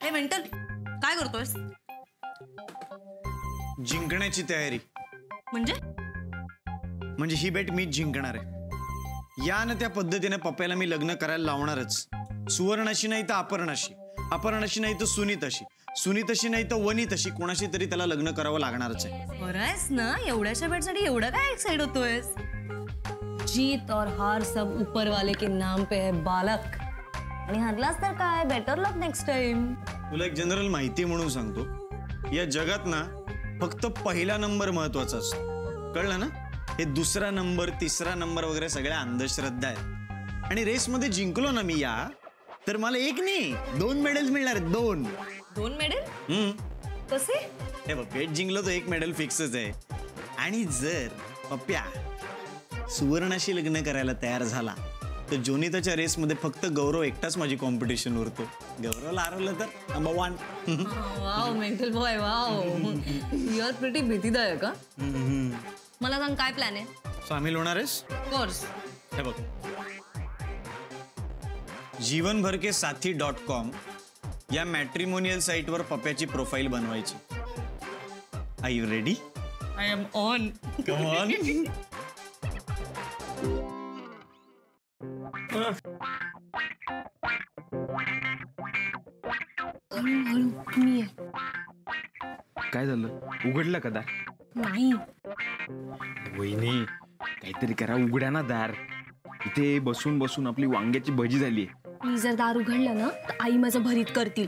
हे मेंटल काय करतोयस? जिंकण्याची तयारी. म्हणजे ही बेट मीच जिंकणार आहे. या ना त्या पद्धतीने पप्प्याला मी लग्न करायला लावणारच. सुवर्णाशी नाही तर अपर्णाशी, अपर्णाशी नाही तर सुनीताशी, सुनीताशी नाही तर वनिताशी, कोणाशी तरी त्याला लग्न करावं लागणारच आहे. बरंच ना, एवढ्याच्या बेटसाठी एवढं काय एक्साइट होतोयस? जीत और हार सब ऊपर वाले के नाम पे है बालक. आणि हरलास तर काय, बेटर लक नेक्स्ट टाइम. तुला एक जनरल माहिती म्हणून सांगतो, या जगात ना फक्त पहिला नंबर महत्वाचा असतो, कळलं ना? हे दुसरा नंबर, तिसरा नंबर वगैरे सगळ्या अंधश्रद्धा आहेत. आणि रेसमध्ये जिंकलो ना मी या, तर मला एक नाही 2 मेडल्स मिळणार. 2 मेडल? कसे? हे बघ, बेट जिंकलो तर 1 मेडल फिक्सच आहे. आणि जर पप्प्या सुवर्णाशी लग्न करायला तयार झाला तर जोनिताच्या रेसमध्ये फक्त गौरव एकटाच माझी कॉम्पिटिशन उरतो. गौरवला हरवलं तर number 1. Wow mental boy, wow. You are pretty भीतीदायक. मला सांग काय प्लॅन आहे? सामील होणार आहेस? कोर्स. हे बघ, जीवनभर के साथी.com या मॅट्रिमोनियल साइटवर पप्प्याची प्रोफाईल बनवायची. Are you ready? I am on. Come on. काय झालं? उघडलं का दार? नाही. वहिनी काहीतरी करा, उघड्या ना दार. इथे बसून बसून आपली वांग्याची भजी झाली. मी जर दार उघडलं ना तर आई माझं भरीत करतील.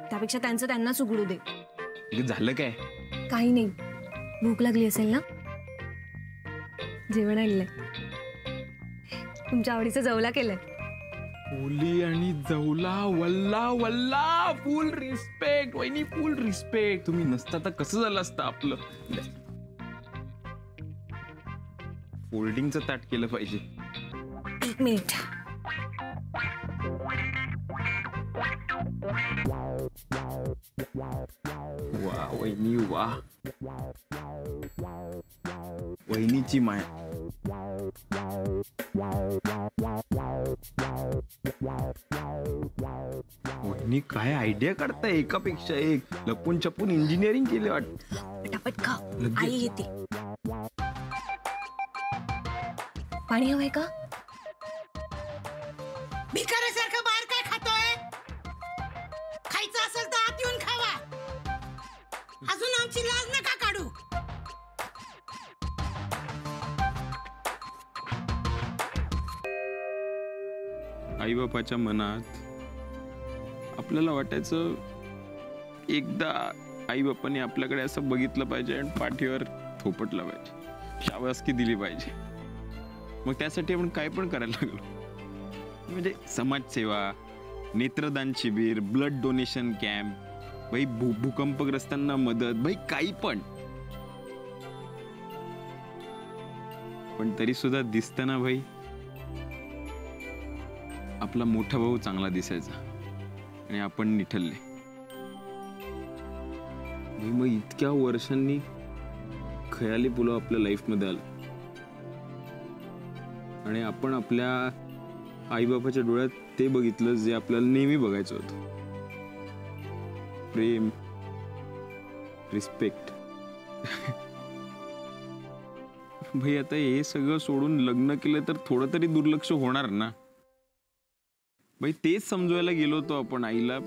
त्यापेक्षा त्यांचं त्यांनाच उघडू दे. झालं काय? काही नाही. भूक लागली असेल ना? जेवण आणलंय. तुमच्या आवडीचं जवला केलंय. ओली आणि जवला, वल्ला वल्ला. फुल रिस्पेक्ट वहिनी, फुल रिस्पेक्ट. तुम्ही नसता तर कसं झालं असतं आपलं. फोल्डिंगचं ताट केलं पाहिजे. 1 मिनिट. वा वहिनी वा. वहिनीची माया. वहिनी काय आयडिया काढताय, एकापेक्षा एक. लपून छपून इंजिनिअरिंग केले वाटत. पटापट खा, आई येते. पाणी हवंय का? भिकाऱ्यासारखं बाहेर काय खातोय? खायचं असेल तर आत येऊन खावा. अजून आमची लाज नका काढू. आई बापाच्या मनात आपल्याला वाटायचं एकदा आई बापाने आपल्याकडे असं बघितलं पाहिजे आणि पाठीवर थोपटलं पाहिजे, शाबासकी दिली पाहिजे. मग त्यासाठी आपण काय पण करायला लागलो. म्हणजे समाजसेवा, नेत्रदान शिबिर, ब्लड डोनेशन कॅम्प, भाई भूकंपग्रस्तांना मदत, भाई काही पण. पण तरी सुद्धा दिसताना भाई आपला मोठा भाऊ चांगला दिसायचा आणि आपण निठलले. मग इतक्या वर्षांनी खयाली पुलाव आपल्या लाईफ मध्ये आलं आणि आपण आपल्या आईबापाच्या डोळ्यात ते बघितलं जे आपल्याला नेहमी बघायचं होतं. प्रेम, रिस्पेक्ट. भाई आता हे सगळं सोडून लग्न केलं तर थोडं तरी दुर्लक्ष होणार ना. भाई तेच समजवायला गेलो होतो आपण आईला.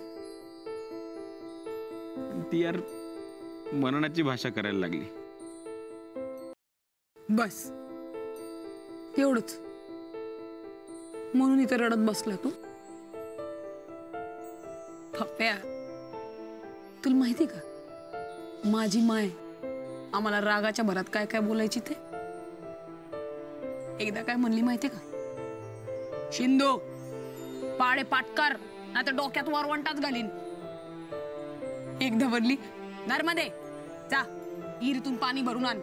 ती यार मरणाची भाषा करायला लागली. बस एवढंच म्हणून इथे रडत बसला तू? पप्प्या, तुला माहिती का माझी माय आम्हाला रागाच्या भरात काय काय बोलायची ते? एकदा काय म्हणली माहिती का? शिंदो पाडे पाटकार नाही तर डोक्यात वरवंटाच घालीन. एकदा बोलली नर्मदे जा इरीतून पाणी भरून आण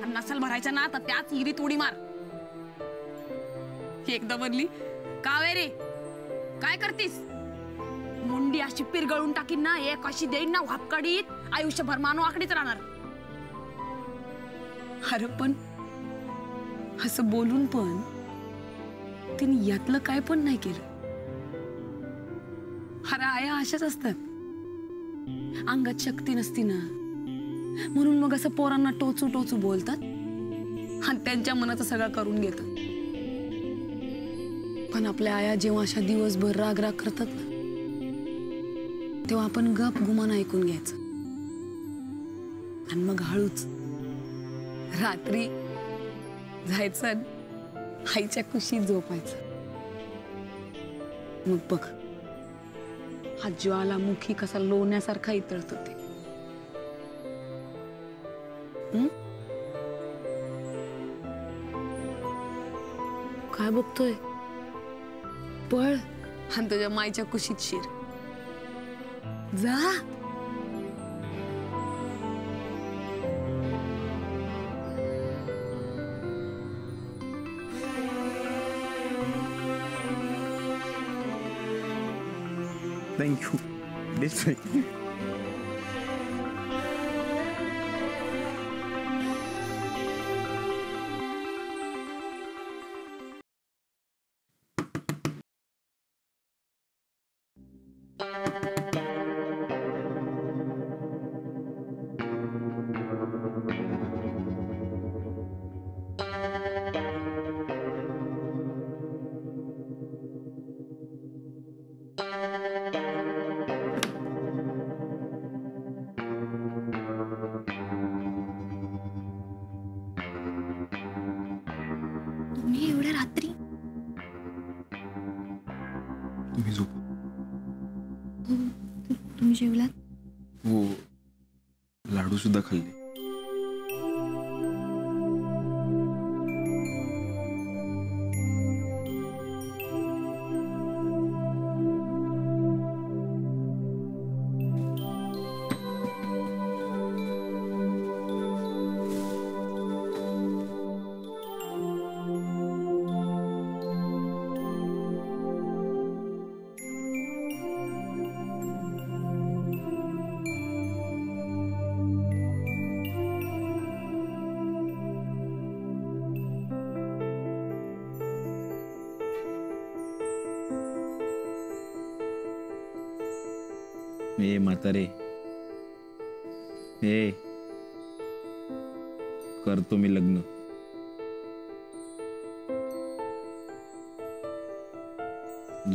आणि नसल भरायचं ना तर त्याच इरीत उडी मार. एकदा बोलली कावेरी काय करतीस? मुंडी अशी पिरगळून टाकीन ना, एक अशी देईन ना वापकडीत, आयुष्यभर मानव आकडीच राहणार. अरे पण असं बोलून पण तिने यातलं काय पण नाही केलं. अरे आया अशाच असतात, अंगात शक्ती नसती ना म्हणून मग असं पोरांना टोचू टोचू बोलतात आणि त्यांच्या मनाचं सगळं करून घेतात. पण आपल्या आया जेव्हा अशा दिवसभर राग राग करतात ना, तेव्हा आपण गप गुमान ऐकून घ्यायचं आणि मग हळूच रात्री जायचं आणि आईच्या कुशीत झोपायचं. मग बघ हा ज्वालामुखी कसा लोण्यासारखा इतळत होते. काय बघतोय? पळ आणि तुझ्या माईच्या कुशीत शिर. जा. थँक्यू. तुम्ही एवढ्या रात्री? तुम्ही झोप. तुम्ही जेवलात? हो, लाडू सुद्धा खाल्ले. ए म्हातारे, ए करतो मी लग्न.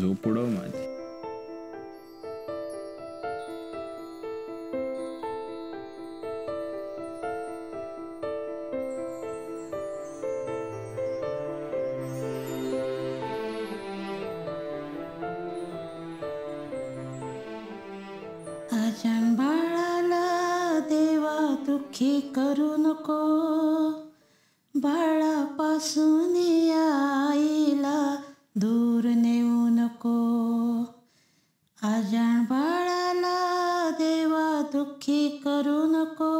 झोप उडव माझी. आजान बाळाला देवा दुःखी करू नको, बाळापासून आईला दूर नेऊ नको. आजान बाळाला देवा दुःखी करू नको,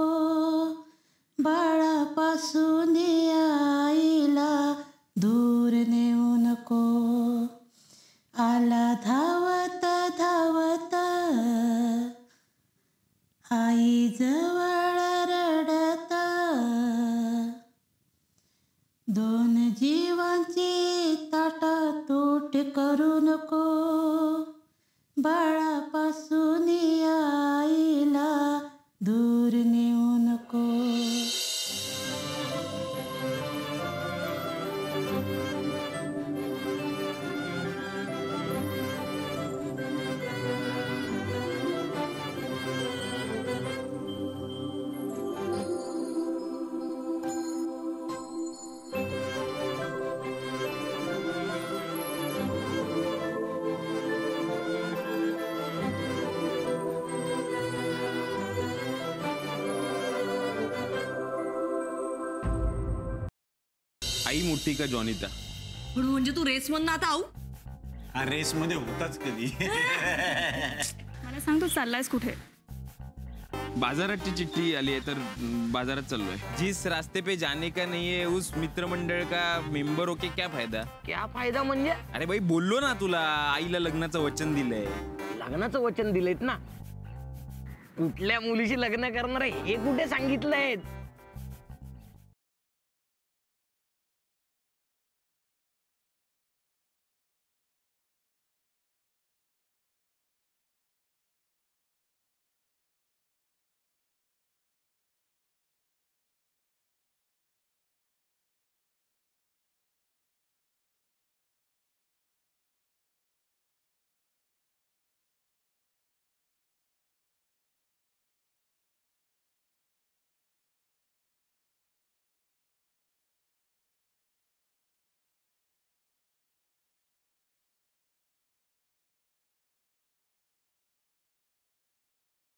बाळापासून आईला दूर नेऊ नको. आला धावत धावत आई जवळ रडत, दोन जीवांची ताटातूट करू नको, बाळापासून आईला दूर नेऊ नको. आई मोठी का जॉनीता? पण म्हणजे तू रेस मधून आता आऊ? हा रेस मध्ये होताच कधी. मला सांग तू चाललायस कुठे? बाजाराची चिठ्ठी आली आहे तर बाजारात चाललोय. जिस रास्ते पे जाने का नहीं है उस मित्र मंडळ का मेंबर होके क्या फायदा? क्या फायदा म्हणजे? अरे भाई बोललो ना तुला, आईला लग्नाचं वचन दिलंय. लग्नाचं वचन दिलेत ना? कुठल्या मुलीशी लग्न करणार आहे हे कुठे सांगितलंय?